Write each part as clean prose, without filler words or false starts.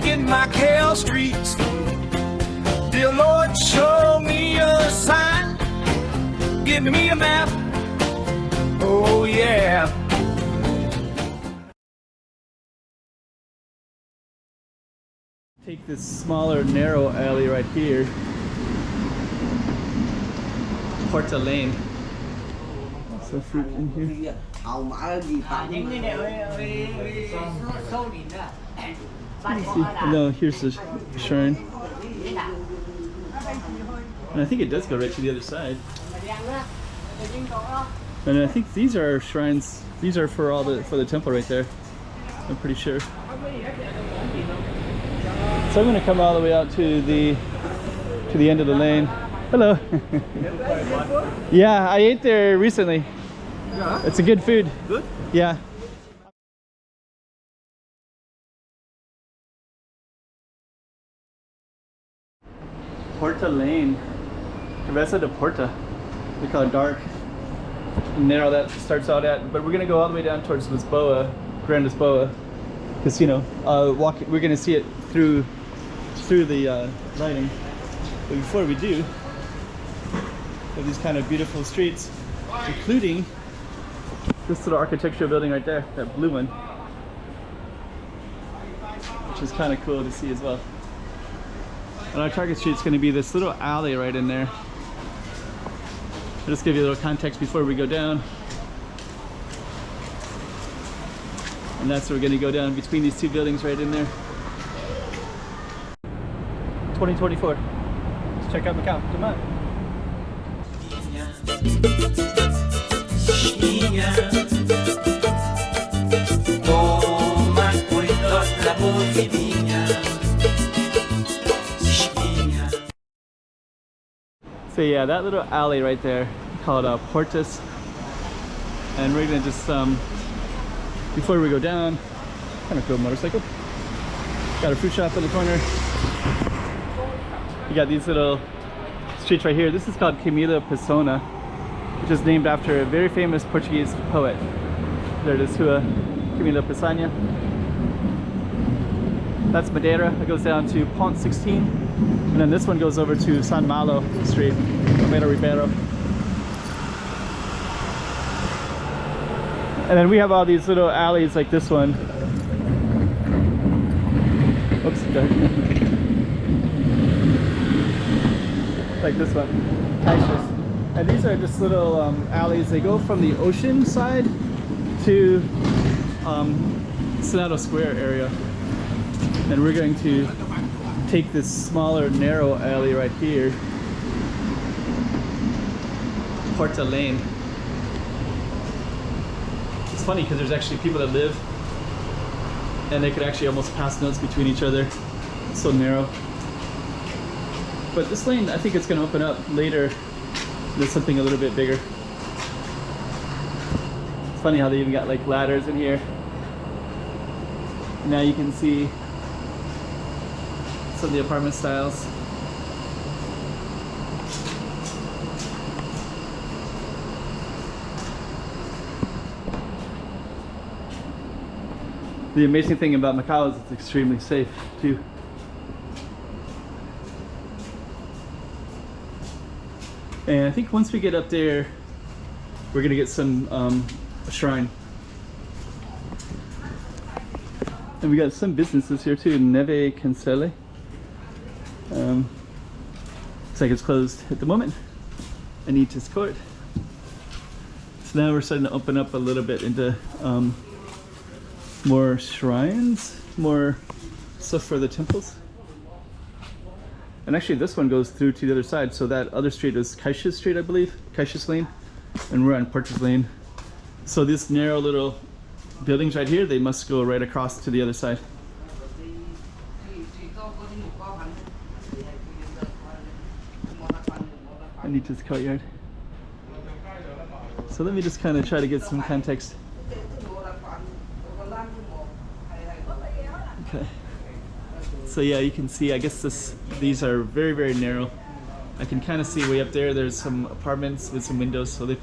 Walking Macau Streets. Dear Lord, show me a sign. Give me a map. Oh yeah. Take this smaller narrow alley right here. Porta Lane. Some fruit in here. No, here's the shrine. And I think it does go right to the other side. And I think these are shrines. These are for the temple right there. I'm pretty sure. So I'm going to come all the way out to the end of the lane. Hello. Yeah, I ate there recently. Yeah. It's a good food. Good? Yeah. Porta Lane. Travessa de Porta. They call it dark. And narrow that starts out at. But we're gonna go all the way down towards Lisboa, Grand Lisboa. Because we're gonna see it through the lighting. But before we do, we have these kind of beautiful streets, including this little architectural building right there, that blue one, which is kind of cool to see as well. And our target street is going to be this little alley right in there. I'll just give you a little context before we go down. And that's where we're going to go down between these two buildings right in there. 2024. Let's check out Macau. Come on. So yeah, that little alley right there, called Portas. And we're gonna just, before we go down, kind of cool motorcycle. Got a fruit shop in the corner. You got these little streets right here. This is called Camila Persona, which is named after a very famous Portuguese poet. There it is, Camila Persona. That's Madeira. It goes down to Ponte 16. And then this one goes over to San Malo Street, Romero Ribeiro. And then we have all these little alleys like this one. Oops, sorry. Like this one. Caixas. And these are just little alleys. They go from the ocean side to Senado Square area. And we're going to take this smaller narrow alley right here, Porta Lane. It's funny because there's actually people that live and they could actually almost pass notes between each other. It's so narrow. But this lane, I think it's going to open up later. There's something a little bit bigger. It's funny how they even got like ladders in here. Now you can see some of the apartment styles. The amazing thing about Macau is it's extremely safe too. And I think once we get up there, we're gonna get some a shrine. And we got some businesses here too. Neve Cancele. Looks like it's closed at the moment. Anita's Court. So now we're starting to open up a little bit into more shrines, more stuff for the temples. And actually this one goes through to the other side. So that other street is Caixas Street, I believe. Caixas Lane. And we're on Portas Lane. So this narrow little buildings right here, they must go right across to the other side. Anita's courtyard. So let me just kind of try to get some context. Okay. So yeah, you can see, I guess these are very, very narrow. I can kind of see way up there, there's some apartments with some windows, so they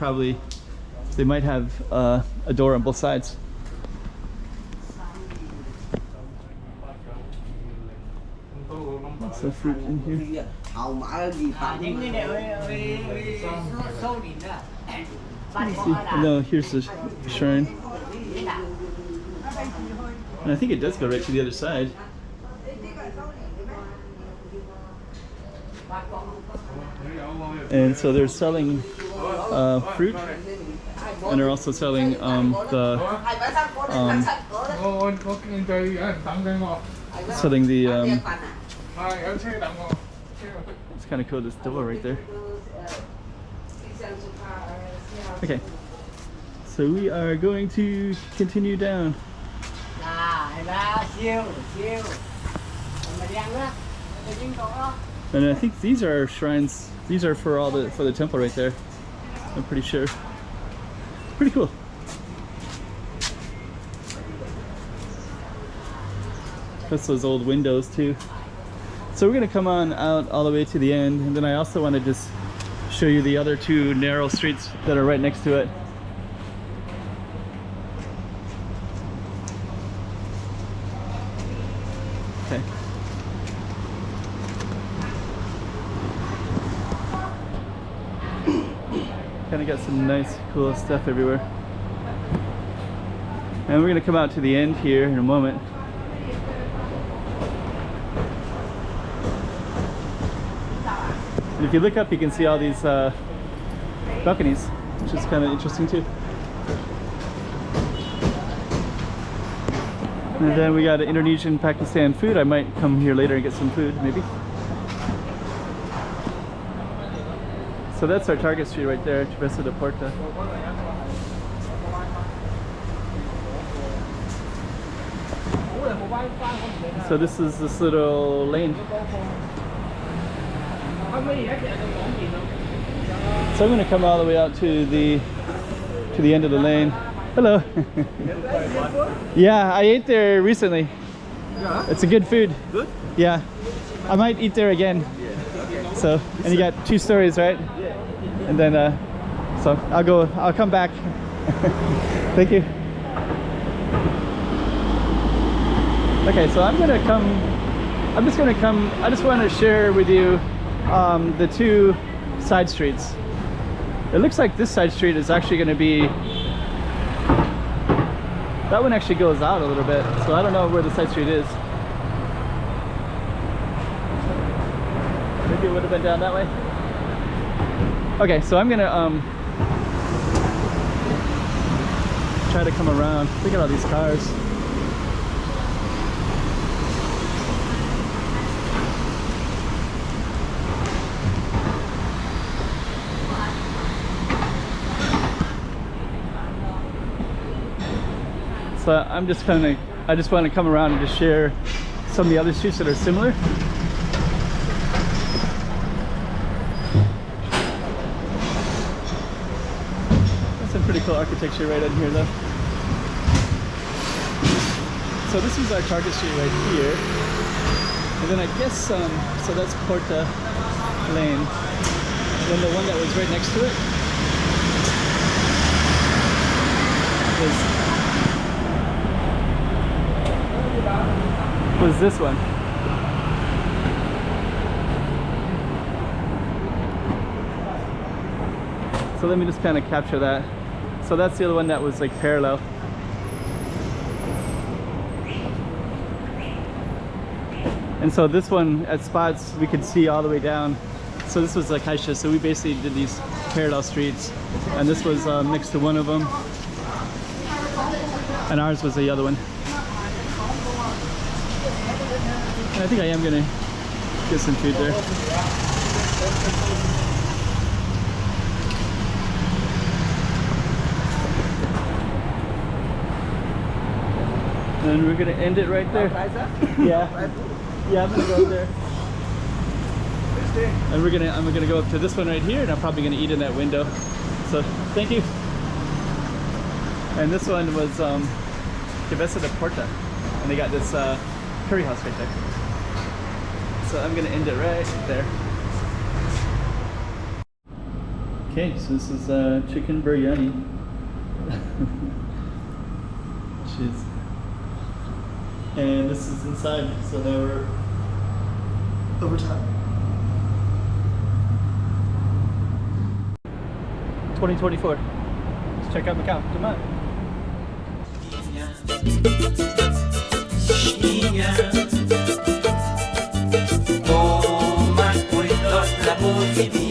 might have a door on both sides. Lots of fruit in here. Những cái này sâu đỉnh đó. Let's see. No, here's the shrine. And I think it does go right to the other side. And so they're selling fruit, and they're also selling it's kind of cool, this door right there. Okay, so we are going to continue down. And I think these are shrines. These are for the temple right there. I'm pretty sure. Pretty cool. That's those old windows too. So we're gonna come on out all the way to the end, and then I also want to just show you the other two narrow streets that are right next to it. Okay. Kind of got some nice, cool stuff everywhere. And we're gonna come out to the end here in a moment. And if you look up, you can see all these balconies, which is kind of interesting too. And then we got Indonesian, Pakistan food. I might come here later and get some food, maybe. So that's our target street right there, Travessa de Porta. So this is this little lane. So I'm going to come all the way out to the end of the lane. Hello. Yeah, I ate there recently. It's a good food. Good? Yeah. I might eat there again. So, and you got 2 stories, right? And then so I'll come back. Thank you. Okay, so I just want to share with you the 2 side streets. It looks like this side street is actually going to be, that one actually goes out a little bit, so I don't know where the side street is. Maybe it would have been down that way. Okay, so I'm gonna try to come around. Look at all these cars. So I just want to come around and just share some of the other streets that are similar. That's some pretty cool architecture right in here though. So this is our target street right here. And then I guess, so that's Porta Lane. And then the one that was right next to it was this one. So let me just kind of capture that. So that's the other one that was like parallel. And so this one at spots we could see all the way down. So this was like Haisha, so we basically did these parallel streets, and this was next to one of them, and ours was the other one. I think I am gonna get some food there. And we're gonna end it right there. Yeah. Yeah, I'm gonna go up there. And I'm gonna go up to this one right here, and I'm probably gonna eat in that window. So thank you. And this one was Travessa de Porta, and they got this curry house right there. So I'm gonna end it right there. Okay, so this is chicken biryani. Cheese. And this is inside, so over time. 2024. Let's check out Macau. Come on. Toma cuidado la música.